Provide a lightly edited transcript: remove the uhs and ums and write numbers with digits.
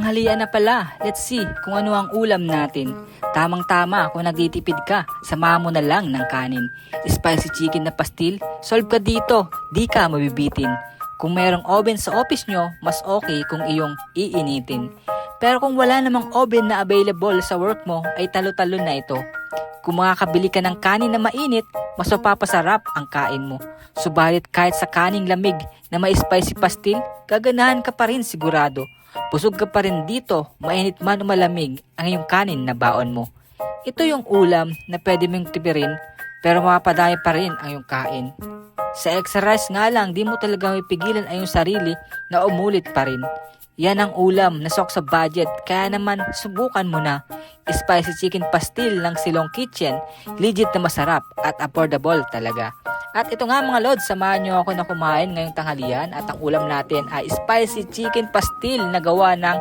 Tanghalian na pala. Let's see kung ano ang ulam natin. Tamang-tama kung nagtitipid ka, samahan mo na lang ng kanin. Spicy chicken na pastil, solve ka dito, di ka mabibitin. Kung mayroong oven sa office nyo, mas okay kung iyong iinitin. Pero kung wala namang oven na available sa work mo, ay talo-talo na ito. Kung makakabili ka ng kanin na mainit, mas mapapasarap ang kain mo. Subalit kahit sa kaning lamig na may spicy pastil, gaganahan ka pa rin sigurado. Busog ka pa rin dito, mainit man o malamig ang iyong kanin na baon mo. Ito yung ulam na pwede mong tipirin, pero mapapadami pa rin ang iyong kain. Sa extra rice nga lang, di mo talaga mapigilan ang iyong sarili na umulit pa rin. Yan ang ulam na sok sa budget, kaya naman subukan mo na. Spicy chicken pastil ng Silong Kitchen, legit na masarap at affordable talaga. At ito nga mga lods, samahan nyo ako na kumain ngayong tanghalian at ang ulam natin ay spicy chicken pastil na gawa ng